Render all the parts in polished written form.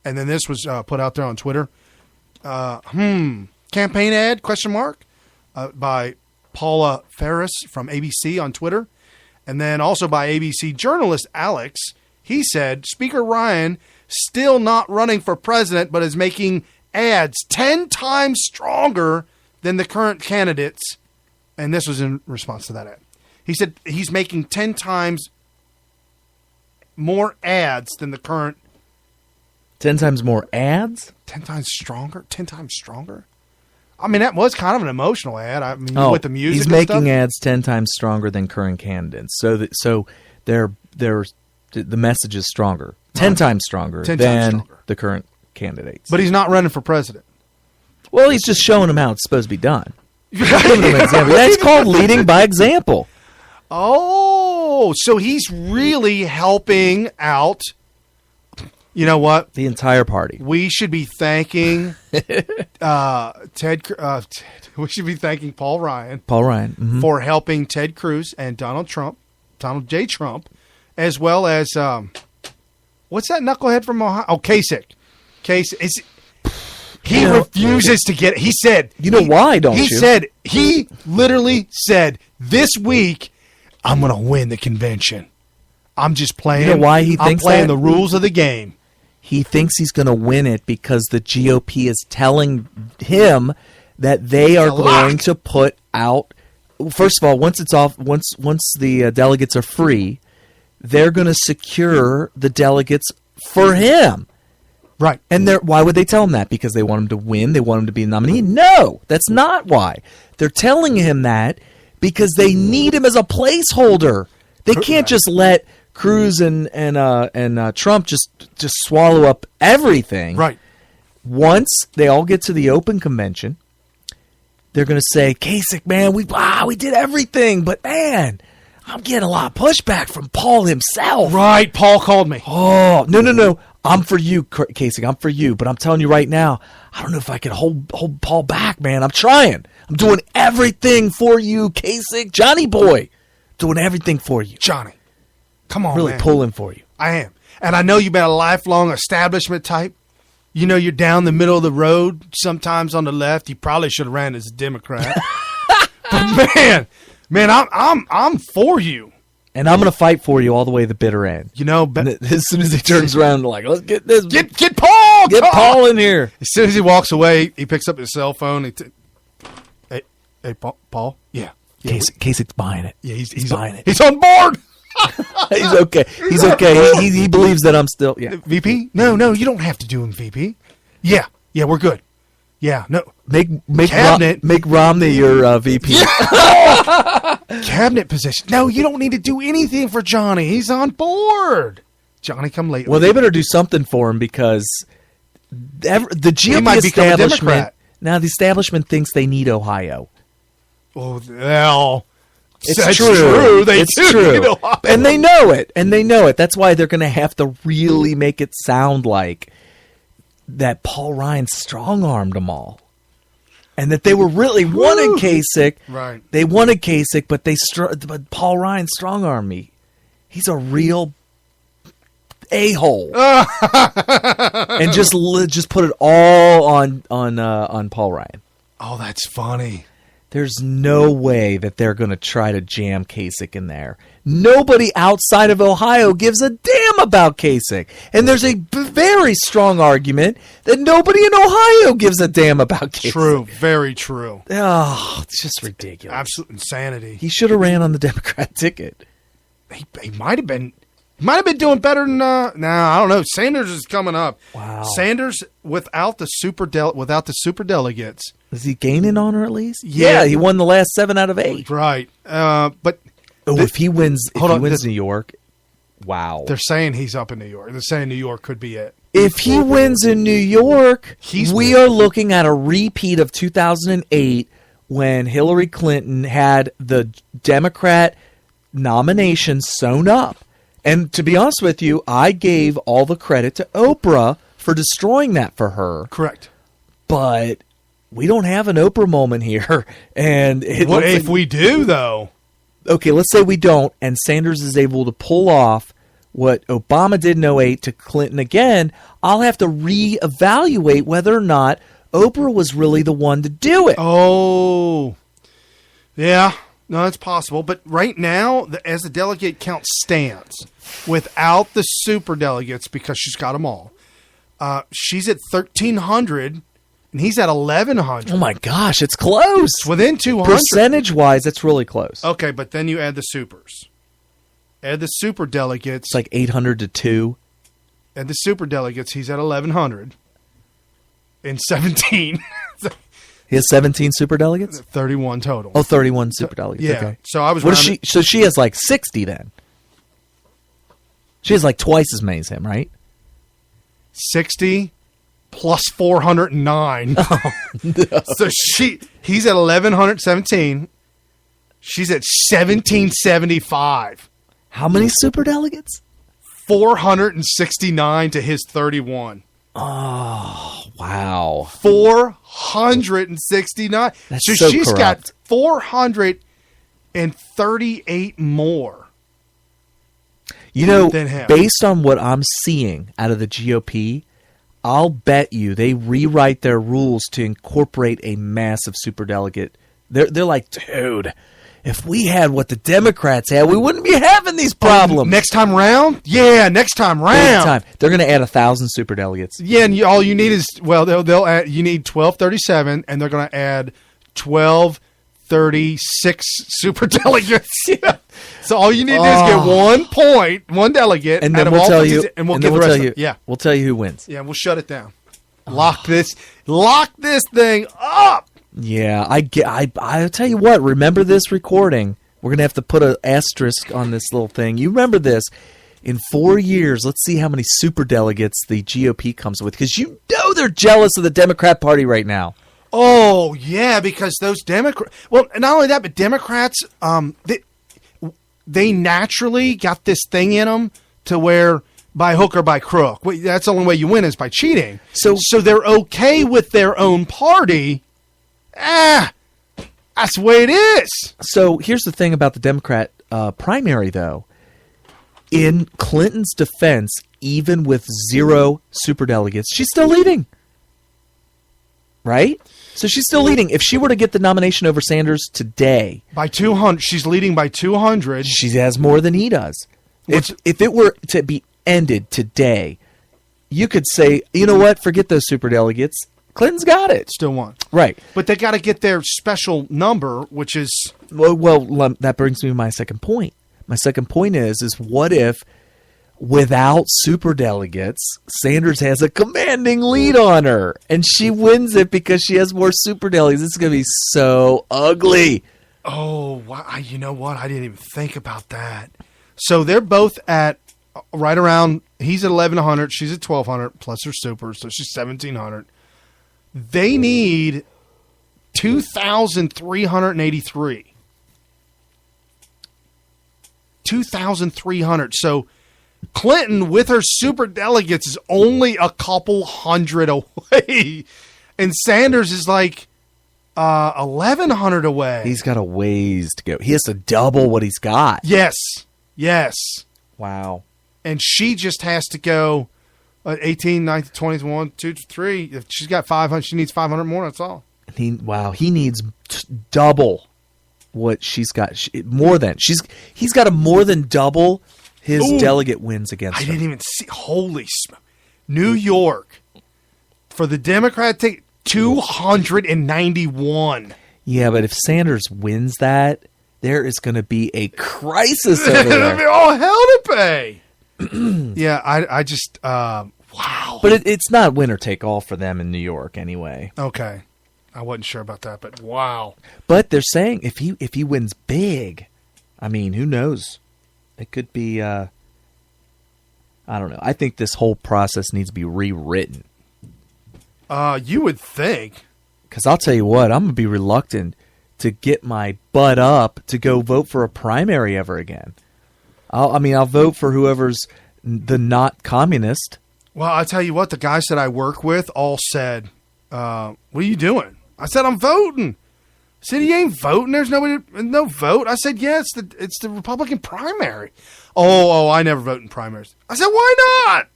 and then this was put out there on Twitter. Campaign ad, ? By Paula Ferris from ABC on Twitter. And then also by ABC journalist Alex. He said, Speaker Ryan still not running for president, but is making ads 10 times stronger than the current candidates. And this was in response to that ad. He said he's making 10 times more ads than the current. 10 times more ads? 10 times stronger? 10 times stronger? I mean, that was kind of an emotional ad. I mean, with the music. He's making ads 10 times stronger than current candidates. So the message is stronger. 10 times stronger than the current candidates. But he's not running for president. Well, he's just showing them how it's supposed to be done. Giving them an example. That's called leading by example. Oh, so he's really helping out. You know what? The entire party. We should be thanking Ted. We should be thanking Paul Ryan. For helping Ted Cruz and Donald J. Trump, as well as what's that knucklehead from Ohio? Oh, Kasich. He refuses to get it. He said, why, don't you? He said, he literally said, this week, I'm going to win the convention. I'm just playing. You know why he thinks I'm playing the rules of the game. He thinks he's going to win it because the GOP is telling him that they are going to put out. First of all, once it's off, once the delegates are free, they're going to secure the delegates for him. Right. And why would they tell him that? Because they want him to win? They want him to be the nominee? No, that's not why. They're telling him that because they need him as a placeholder. They can't just let Cruz and Trump just swallow up everything. Right. Once they all get to the open convention, they're going to say, Kasich, man, we did everything, but man, I'm getting a lot of pushback from Paul himself. Right, Paul called me. Oh, no. I'm for you, Kasich. I'm for you. But I'm telling you right now, I don't know if I can hold Paul back, man. I'm trying. I'm doing everything for you, Kasich. Johnny boy. Doing everything for you. Johnny. Come on, really man. Pulling for you. I am. And I know you've been a lifelong establishment type. You know, you're down the middle of the road, sometimes on the left. You probably should have ran as a Democrat. But man, I'm for you. And I'm going to fight for you all the way to the bitter end. You know, as soon as he turns around, like, let's get this. Get Paul! Get Paul in here. As soon as he walks away, he picks up his cell phone. Hey, Paul? Yeah. Kasich's buying it. Yeah, he's buying it. He's on board. He's okay. He's okay. He believes that I'm still. Yeah. VP? No, you don't have to do him VP. Yeah, we're good. Yeah, no. Make cabinet. Make Romney your VP. Yeah. Cabinet position. No, you don't need to do anything for Johnny. He's on board. Johnny come late. Well, they better do something for him because the GOP establishment. Now the establishment thinks they need Ohio. Oh, well. It's true. It's true. And they know it. That's why they're going to have to really make it sound like that Paul Ryan strong-armed them all. And that they were really wanting Kasich. Right. They wanted Kasich, but but Paul Ryan strong-armed me. He's a real a-hole. And just put it all on Paul Ryan. Oh, that's funny. There's no way that they're going to try to jam Kasich in there. Nobody outside of Ohio gives a damn about Kasich. And there's a very strong argument that nobody in Ohio gives a damn about Kasich. True. Very true. Oh, it's just ridiculous. Absolute insanity. He should have ran on the Democrat ticket. He might have been. Might have been doing better than. I don't know. Sanders is coming up. Wow. Sanders without the super delegates. Is he gaining on her at least? Yeah, he won the last 7 out of 8. Right. But if he wins, New York, wow. They're saying he's up in New York. They're saying New York could be it. If he wins in New York, we are looking at a repeat of 2008 when Hillary Clinton had the Democrat nomination sewn up. And to be honest with you, I gave all the credit to Oprah for destroying that for her. Correct. But we don't have an Oprah moment here. And what if we do, though? Okay, let's say we don't, and Sanders is able to pull off what Obama did in '08 to Clinton again, I'll have to reevaluate whether or not Oprah was really the one to do it. Oh, yeah. No, that's possible. But right now, as the delegate count stands, without the super delegates, because she's got them all, she's at 1,300, and he's at 1,100. Oh, my gosh. It's close. It's within 200. Percentage-wise, it's really close. Okay, but then you add the supers. Add the super delegates. It's like 800 to 2. Add the super delegates. He's at 1,100 and 17. He has 17 superdelegates? 31 total. Oh, 31 superdelegates. Yeah. Okay. So I was. What is she? So she has like 60 then. She has like twice as many as him, right? 60 plus 409. Oh, no. So he's at 1,117. She's at 1,775. How many superdelegates? 469 to his 31. Oh, wow. 469. That's so she's corrupt. got 438 more. You know, than him. Based on what I'm seeing out of the GOP, I'll bet you they rewrite their rules to incorporate a massive superdelegate. They're like, dude, if we had what the Democrats had, we wouldn't be having these problems. Next time round? Yeah, next time round. Big time. They're going to add 1,000 superdelegates. Yeah, and all you need is, they'll add, you need 1,237, and they're going to add 1,236 superdelegates. Yeah. So all you need is get 1 point, 1 delegate, and then out we'll of all tell 50, you, and we'll and give then the we'll rest tell you, of them. Yeah. we'll tell you who wins. Yeah, we'll shut it down. Lock this thing up. Yeah, I'll tell you what, remember this recording. We're going to have to put an asterisk on this little thing. You remember this. In 4 years, let's see how many superdelegates the GOP comes with, because you know they're jealous of the Democrat Party right now. Oh, yeah, because those Democrats... Well, not only that, but Democrats, they naturally got this thing in them to where by hook or by crook. That's the only way you win is by cheating. So they're okay with their own party. That's the way it is. So here's the thing about the Democrat primary, though. In Clinton's defense, even with 0 superdelegates, she's still leading. Right? So she's still leading. If she were to get the nomination over Sanders today... By 200. She's leading by 200. She has more than he does. If it were to be ended today, you could say, you know what? Forget those superdelegates. Clinton's got it. Still won. Right. But they got to get their special number, which is... Well, that brings me to my second point. My second point is what if, without superdelegates, Sanders has a commanding lead on her, and she wins it because she has more superdelegates? This is going to be so ugly. Oh, you know what? I didn't even think about that. So they're both at right around... He's at 1,100. She's at 1,200, plus her super, so she's 1,700. They need 2,383. 2,300. So Clinton, with her super delegates, is only a couple hundred away. And Sanders is like 1,100 away. He's got a ways to go. He has to double what he's got. Yes. Wow. And she just has to go 18, 19, 20, 1, 2, 3. If she's got 500, she needs 500 more. That's all. He needs double what she's got. He's got to more than double his delegate wins against her. I didn't even see. Holy smoke. New York, for the Democrat, take 291. Yeah, but if Sanders wins that, there is going to be a crisis over there. It'll be all hell to pay. Yeah, I just, wow. But it's not winner take all for them in New York anyway. Okay. I wasn't sure about that, but wow. But they're saying if he wins big, I mean, who knows? It could be, I don't know. I think this whole process needs to be rewritten. You would think. Because I'll tell you what, I'm going to be reluctant to get my butt up to go vote for a primary ever again. I'll vote for whoever's the not communist. Well, I'll tell you what, the guys that I work with all said, what are you doing? I said, I'm voting. I said, he ain't voting. There's no vote. I said, yeah, it's the Republican primary. Oh, I never vote in primaries. I said, why not?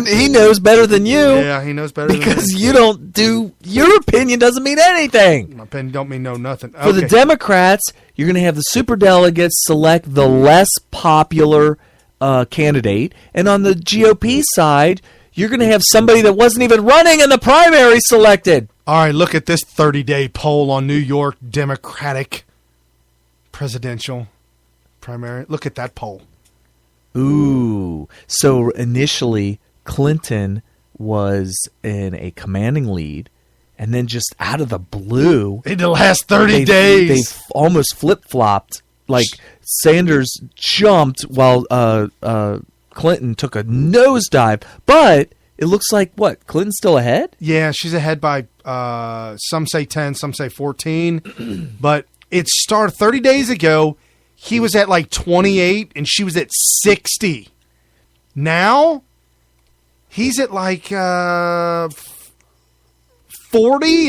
He knows better than you. Yeah, he knows better because than me. you don't do. Your opinion doesn't mean anything. My opinion don't mean nothing. For the Democrats, you're going to have the superdelegates select the less popular candidate, and on the GOP side, you're going to have somebody that wasn't even running in the primary selected. All right, look at this 30-day poll on New York Democratic presidential primary. Look at that poll. Ooh. So initially, Clinton was in a commanding lead, and then just out of the blue, in the last 30 days, they almost flip-flopped. Like Sanders jumped while Clinton took a nosedive. But it looks like, what, Clinton's still ahead? Yeah, she's ahead by, some say 10, some say 14. But it started 30 days ago. He was at like 28 and she was at 60. Now, he's at like 40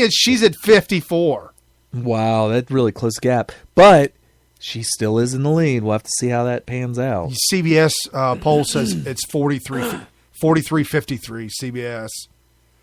and she's at 54. Wow, that's really close gap. But she still is in the lead. We'll have to see how that pans out. CBS poll says it's 43-53 CBS.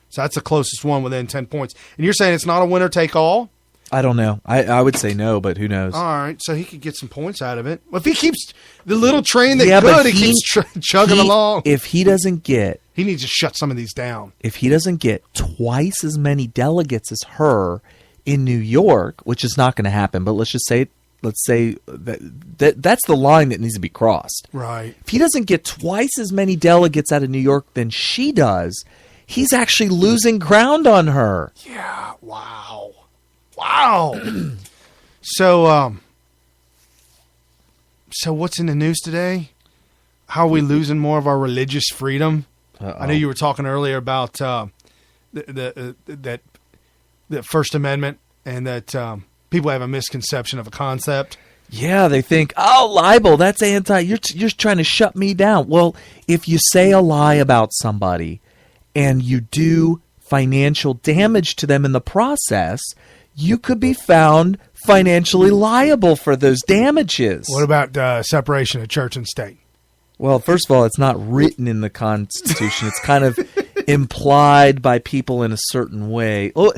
So that's the closest one within 10 points. And you're saying it's not a winner take all? I don't know. I would say no, but who knows? All right, so he could get some points out of it. Well, if he keeps the little train that he keeps chugging along. If he doesn't get... He needs to shut some of these down. If he doesn't get twice as many delegates as her in New York, which is not going to happen, but let's say that's the line that needs to be crossed. Right. If he doesn't get twice as many delegates out of New York than she does, he's actually losing ground on her. Yeah, wow. So what's in the news today? How are we losing more of our religious freedom? Uh-oh. I know you were talking earlier about the First Amendment and that people have a misconception of a concept. Yeah, they think, libel, that's anti. You're trying to shut me down. Well, if you say a lie about somebody and you do financial damage to them in the process, you could be found financially liable for those damages. What about separation of church and state? Well, first of all, it's not written in the Constitution. It's kind of implied by people in a certain way. Well,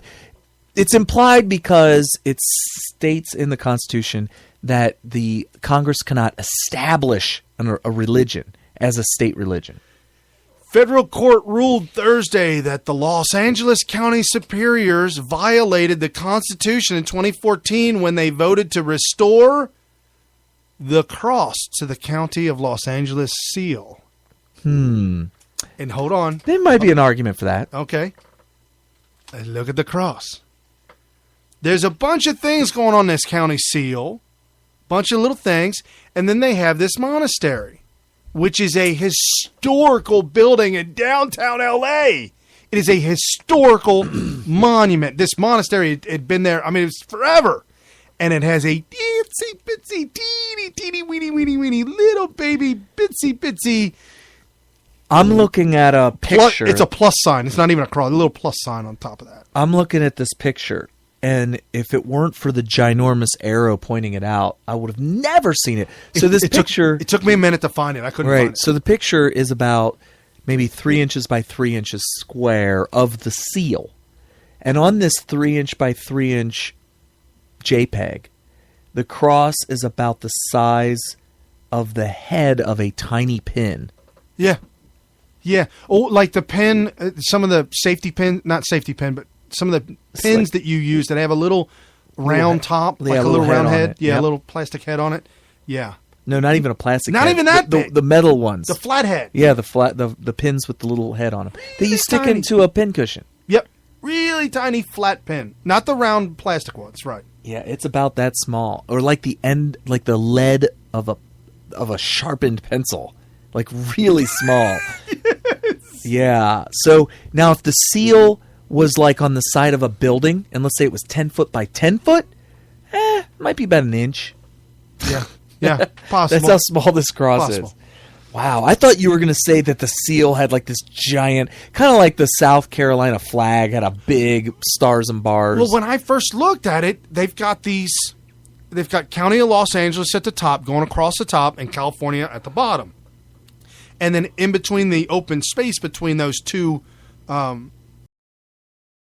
it's implied because it states in the Constitution that the Congress cannot establish a religion as a state religion. Federal court ruled Thursday that the Los Angeles County Superiors violated the Constitution in 2014 when they voted to restore the cross to the County of Los Angeles seal. And hold on. There might be an argument for that. Okay. Let's look at the cross. There's a bunch of things going on in this county seal, bunch of little things, and then they have this monastery, which is a historical building in downtown L.A. It is a historical monument. This monastery had been there, it was forever. And it has a itsy bitsy teeny weeny weeny weeny little baby bitsy. I'm looking at a picture. It's a plus sign. It's not even a cross. A little plus sign on top of that. I'm looking at this picture, and if it weren't for the ginormous arrow pointing it out, I would have never seen it. So this picture... It took me a minute to find it. I couldn't find it. So the picture is about maybe 3 inches by 3 inches square of the seal. And on this 3 inch by 3 inch JPEG, the cross is about the size of the head of a tiny pin. Yeah. Yeah. Oh, like the pen, some of the safety pin, not safety pin, but some of the pins that you use that have a little round top, like a little round head. Yeah, a little plastic head on it. Yeah. No, not even a plastic head. Not even that big. The metal ones. The flat head. Yeah, the pins with the little head on them. That you stick into a pin cushion. Yep. Really tiny flat pin. Not the round plastic ones, right. Yeah, it's about that small. Or like the end, like the lead of a sharpened pencil. Like really small. Yes. Yeah. So now if the seal was like on the side of a building, and let's say it was 10 foot by 10 foot, might be about an inch. Yeah. Yeah, possible. That's how small this cross is. Wow, I thought you were going to say that the seal had like this giant, kind of like the South Carolina flag had a big stars and bars. Well, when I first looked at it, they've got these they've got County of Los Angeles at the top, going across the top, and California at the bottom. And then in between the open space between those two